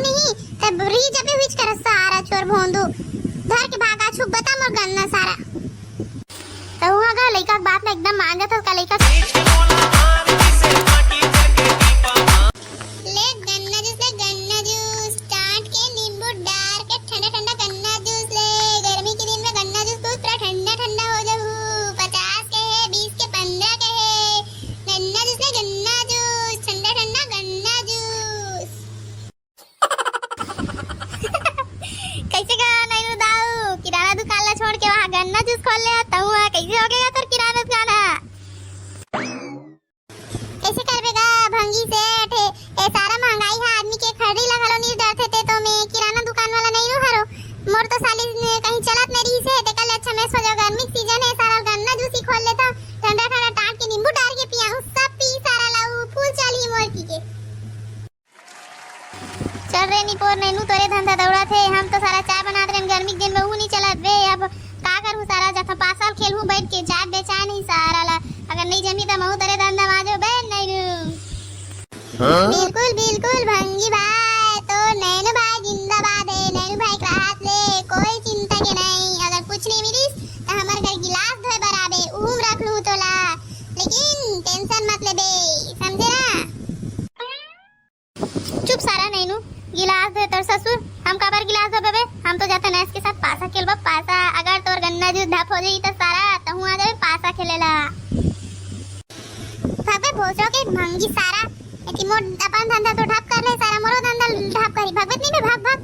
नहीं तब री जबे हुईच कर सारा चोर भोंदू धर के भागा छु बता मोर गन्ना सारा तो हुआ गा लइका के बात में एकदम मान जाता का लइका ले गन्ना जूस काट के नींबू डाल के ठंडा ठंडा गन्ना जूस ले गर्मी के दिन में गन्ना जूस तो थोड़ा ठंडा ठंडा हो जाऊ 50 के है 20 के 15 के है गन्ना जूस ले गन्ना जूस ठंडा ठंडा गन्ना जूस कैसे गा नहीं दाऊ किराना दुकान ला छोड़ के वहां गन्ना जूस खोल ले आता हूं कैसे हो गया तेरा किराना दुकान कैसे करबेगा भंगी सेठ ए सारा महंगाई है आदमी के खरीदी लगलो नहीं डरते ते तो मैं किराना दुकान वाला नहीं रो हरो मोर तो साली कहीं चलत नहीं रही से ते कल अच्छा मैं सो जाओ गर्मी सीजन है सारा गन्ना जूस ही खोल लेता ठंडा ठंडा टाट के नींबू डाल के पिया हूं सब पी सारा लाऊ फूल चाली मोर पी के चल रे निपोर नैनू तोरे धंधा दौड़ा थे हम तो सारा चाय बनाते रहे गर्मी के दिन में नहीं चलत बे अब का करूं सारा जथा पासल खेलूं बैठ के चाय बेचा नहीं सारा ला अगर नहीं जमी तो महू तेरे धंधा माजो बहन नहीं बिल्कुल बिल्कुल भंगी भाई तो नैनू भाई जिंदाबाद है नैनू भाई का हाथ ले कोई चिंता के नहीं अगर कुछ नहीं मिली तो हमारे घर गिलास धोए बराबे उम रख लूं तोला लेकिन टेंशन मत ले बे समझे ना चुप सारा नैनू गिलास दे तोर ससुर हम काबर गिलास दो बेबे हम तो जाते नैस के साथ पासा खेलबा पासा अगर तोर गन्ना जूस धप हो जाई तो सारा तहु आ जाए पासा खेलेला भागे भोसो के भंगी सारा एती मोर अपन धंधा तो ढप कर ले सारा मोरो धंधा ढप करी भगवत नहीं बे भाग भाग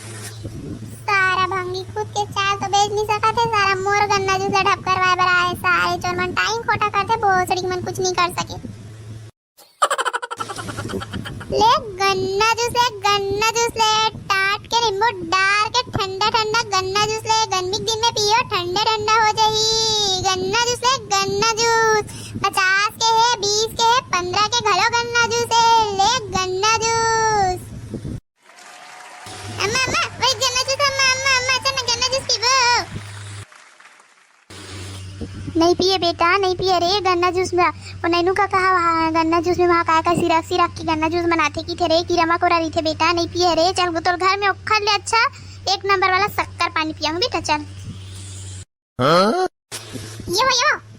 सारा भंगी खुद के चाय तो बेच नहीं सकते सारा मोर गन्ना जूस ढप करवाए बर आए सारे चोर मन टाइम खोटा करते भोसड़ी मन कुछ नहीं कर सके ले गन्ना जूस ले टाट के नींबू डाल के ठंडा ठंडा गन्ना जूस ले गर्मी के दिन में पियो ठंडा ठंडा हो जाई गन्ना जूस ले गन्ना जूस 50 के है 20 के है 15 के घलो गन्ना जूस है ले गन्ना जूस अम्मा अम्मा वही गन्ना जूस अम्मा चल ना गन्ना जूस पीबो नहीं पिए बेटा नहीं पिए रे गन्ना जूस में और नैनू का कहा गन्ना जूस में वहाँ का सिरक की गन्ना जूस बनाते की थे रे कीरमा कोरा रही थे बेटा नहीं पिए रे चल तो घर में खा ले अच्छा 1 नंबर वाला शक्कर पानी पिया हूँ बेटा चल यो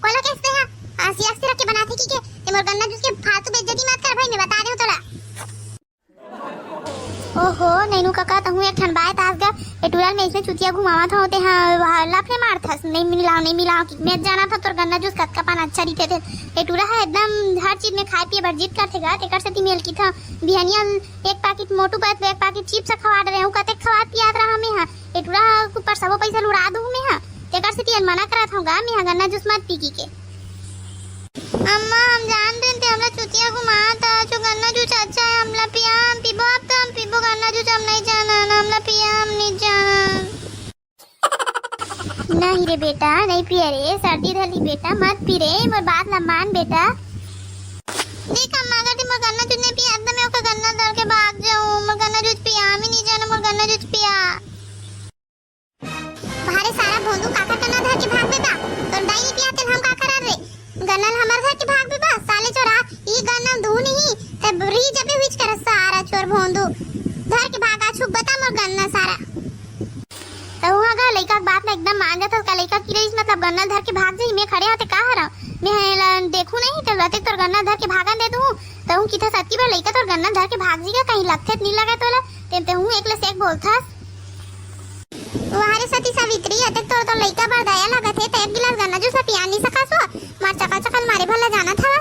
कोला कैसे है सिरक के बनाते की के ते मोर गन्ना जूस के फालतू बेइज्जती मत कर भाई मैं बता दे हूं तोला ओहो नैनू काका तहु एक ठन बात आज गा एटुरल में इसमें चुतिया घुमावा था होते हां लफड़े मारथस नहीं मिलाओ कि मैं जाना था तोर गन्ना जूस कतका पान अच्छा दिखे थे एटुरा है एकदम हर चीज में खाए पिए बर्जित करथेगा तेकर सेती मेल की था बिहनिया एक पैकेट मोटू पैक एक पैकेट चिप्स खवा रहे हूं कते खवा पियात रहा मैं हां एटुरा ऊपर सब पैसा लुड़ा दूं मैं हां तेकर सेती मना करत हूंगा मैं गन्ना जूस मत पी की के अम्मा हम जान रहे थे हमरा चुतिया घुमाता जो गन्ना जूस अच्छा है हमला पिया हम पीबो अब तो हम पीबो गन्ना जूस हम नहीं जाना हमला पिया हम नहीं जाना नहीं रे बेटा नहीं पिए रे सर्दी धली बेटा मत पी रे मोर बात ना मान बेटा देख अम्मा अगर तुम गन्ना जूस नहीं पिया तो मैं ओका गन्ना धर के भाग जाऊं मोर गन्ना जूस पिया हम ही नहीं जाना मोर गन्ना जूस पिया भारे सारा भोंदू काका गन्ना धर के भाग बेटा तो डाई नहीं पिया तेल हम का करा रे गन्ना हमार घर के भाग भी बस साले चोरा ई गन्ना धू नहीं तब री जबे हुईच कर सारा चोर भोंदू धर के भागा छु बता मोर गन्ना सारा तो हुआ गा लइका के बात में एकदम मान जाता का लइका की रईस मतलब गन्ना धर के भाग जाई मैं खड़े होते का हरा मैं देखू नहीं तो लते तोर गन्ना धर के भागन दे दूं तो हूं किथा सत्ती बार लइका तोर गन्ना धर के भाग जीगा कहीं लगथे नहीं लगा तोला ते हूं एकले से एक बोलथस तुम्हारे सती सावित्री अतक तो लइका बर दया लगत है तो एक गिलास गन्ना जूस पिया नहीं सकासो मार चकाचकल मारे भला जाना था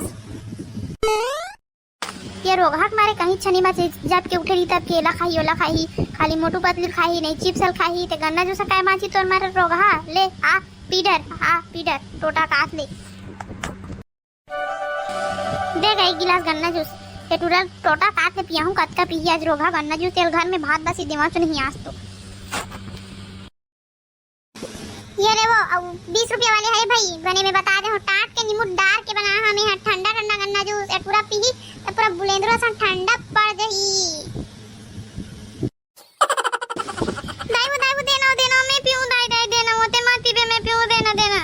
ये रोगहक मारे कहीं छनी में जब के उठेली तब केला खाई ओला खाई खाली मोटू पतली खाई नहीं चिप्स खाई ते गन्ना जूस काय माची तोर मारे रोगहा ले आ पीडर टोटा काट ले दे गई गिलास गन्ना जूस ये टूरा टोटा काट के पिया हूं कतका पी आज रोगा गन्ना जूस तेल घर में भात बसी दिमाग से नहीं आज तो ये रे वो 20 रुपया वाले है भाई बने में बता दे हो टाट के नींबू डाल के बना हमें ठंडा ठंडा गन्ना जूस ए पूरा पी तो पूरा बुलेंद्रो सा ठंडा पड़ गई दाई देना मैं पीऊं दाई देना होते मत पीबे मैं पीऊं देना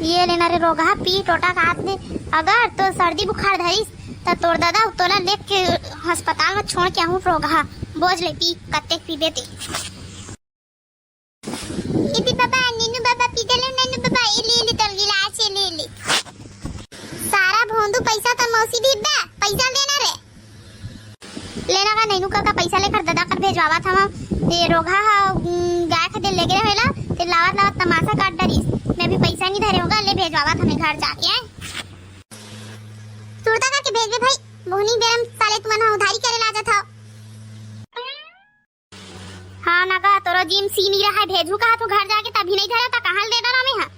ये लेना रे रोगा पी टोटा काट दे अगर तो सर्दी बुखार धरिस तो तोर दादा तोला लेके के अस्पताल में छोड़ के आहू रोगा बोझ ले पी कत्ते पी देते इति बाबा नीनू बाबा पी दे ले नीनू बाबा ले तोर गिलास ले ले सारा भोंदू पैसा तो मौसी दी बे पैसा लेना रे लेना का नीनू का पैसा लेकर दादा कर भेजवावा था ये रोगा गाय खातिर ले गए होला ते लावत लावत तमाशा काट डरिस मैं भी पैसा नहीं धरे होगा ले भेजवावा था मैं घर जाके आए सुरता का के भेज दे भाई मोहनी बेरम साले तुमन उधारी करे ला जाता हां नागा तोरो जिम सी नहीं रहा है भेजू का तो घर जाके तभी नहीं धरा था कहां ले डाला मैं हां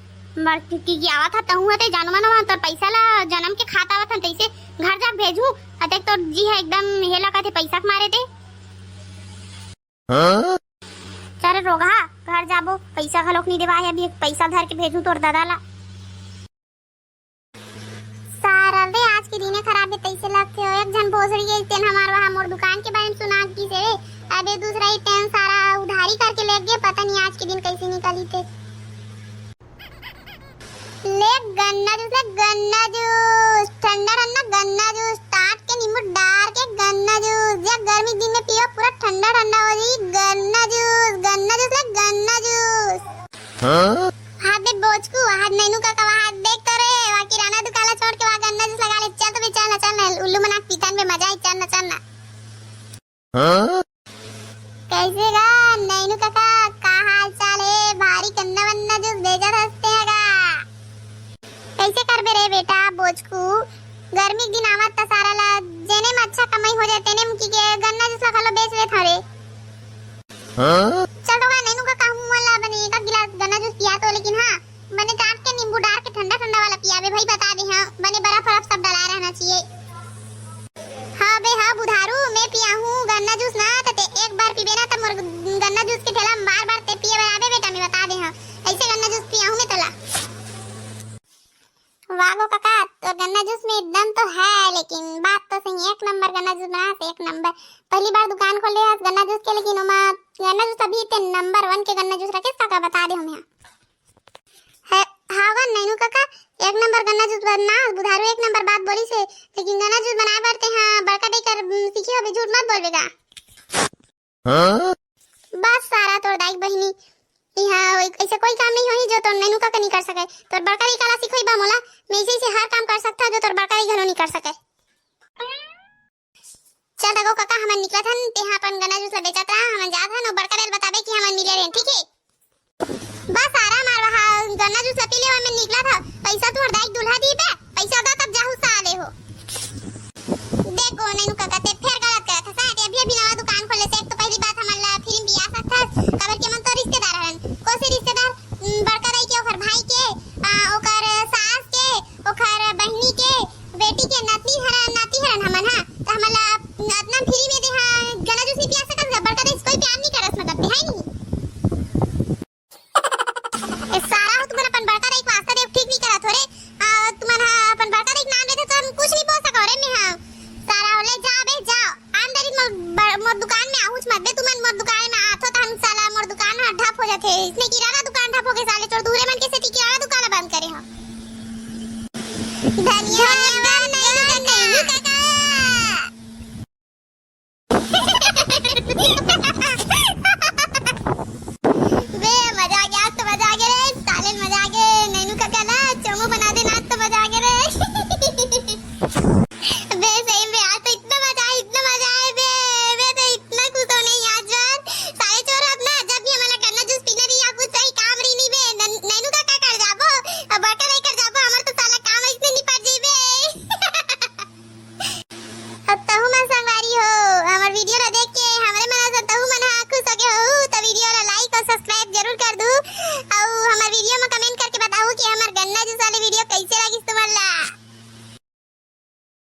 मर की आवा था तहु हते जानू मानो तो पैसा ला जन्म के खाता आवा था तैसे घर जा भेजू अते तो जी है एकदम हेला का थे पैसा मारे थे हां चल रोगा घर जाबो पैसा खलोक नहीं देवा है अभी पैसा धर के भेजू तोर दादा ला सारा रे आज के दिने खराब है तैसे लगते हो एक जन भोसड़ी के तेन हमार वहां मोर दुकान के बारे में सुना की से अबे दूसरा ही टेन सारा उधारी करके ले गए पता नहीं आज के दिन कैसे निकली थे ले गन्ना जूस ठंडा ठंडा गन्ना जूस काट के नींबू डाल के गन्ना जूस या गर्मी दिन में पियो पूरा ठंडा ठंडा हो जाए गन्ना जूस ले गन्ना जूस हां हाथ दे बोचकू हाथ नैनू का हाथ देख करे वहां किराना दुकान छोड़ के वहां गन्ना जूस लगा ले चल तो चल उल्लू मना पीतन में मजा ही चल ना हां कैसे गा नैनू का हाल चाल है भारी गन्ना वन्ना जूस भेजा हंसते हैगा कैसे करबे रे बेटा बोचकू गर्मी दिन आवत त सारा ला जेने में अच्छा कमाई हो जाए तेने में की के गन्ना जूस खा लो बेच ले थारे हां चल तो नैनू का कहूं वाला बने एक गिलास गन्ना जूस पिया तो लेकिन हां मैंने काट के नींबू डाल के ठंडा ठंडा वाला पिया बे भाई बता दे हां बने बर्फ बर्फ सब डला रहना चाहिए हां बे हां बुधारू मैं पिया हूं गन्ना जूस ना ते एक बार पीबे ना त मोर गन्ना जूस के ठेला बार-बार ते पिए आबे बेटा मैं बता दे हां ऐसे गन्ना जूस पिया हूं मैं तला वागो काका तो गन्ना जूस में दम तो है लेकिन बात तो सही एक नंबर गन्ना जूस बना से एक नंबर पहली बार दुकान खोले आज गन्ना जूस के लेकिन ओमा गन्ना जूस अभी ते नंबर 1 के गन्ना जूस रखे काका बता दे हम है हां नैनू काका एक नंबर गन्ना जूस बना बुधारू एक नंबर बात बोली से लेकिन गन्ना जूस बनाए बरते हां बड़का दे कर सीखियो अभी झूठ मत बोलबेगा हां बस सारा तोर दाई बहिनी यहाँ ऐसे कोई काम नहीं होई जो तो नैनू का नहीं कर सके तोर बड़का ही काला सिखोई बा मोला मैं इसी से हर काम कर सकता जो तोर बड़का ही घरो नहीं कर सके चल देखो काका हम निकला था ते हां अपन गन्ना जूस बेचत रहा हम जा था नो बड़का बेल बताबे कि हम मिले रे ठीक है बस आराम मार वहां गन्ना जूस पी ले मैं निकला था पैसा तोर दाई दुल्हा दी बे पैसा दा तब जाहू साले हो देखो नैनू काका ते फिर गलत करत था अभी अभी नवा दुकान खोले से एक तो पहली बात हमला फिल्म बियाह सकता खबर के मन तो रिश्तेदार हन कोसे रिश्तेदार बड़का दाई के ओकर भाई के ओकर सास के ओकर बहिनी के बेटी के नाती हरन हमन हां त हमला अपना फ्री में दे हां गला जूस पिया सकत बड़का दाई कोई प्यार नहीं करस मतलब है नहीं ए सारा हो तुमन अपन बड़का दाई वास्ता दे ठीक नहीं करा थोड़े तुमन अपन बड़का दाई नाम लेते तो हम कुछ नहीं बोल सको रे मैं हां सारा ले जा बे जाओ आंदरी मोर दुकान में आहुच मत बे तुमन मोर दुकान में आथो त हम साला मोर दुकान ढप हो जाथे इसने किराना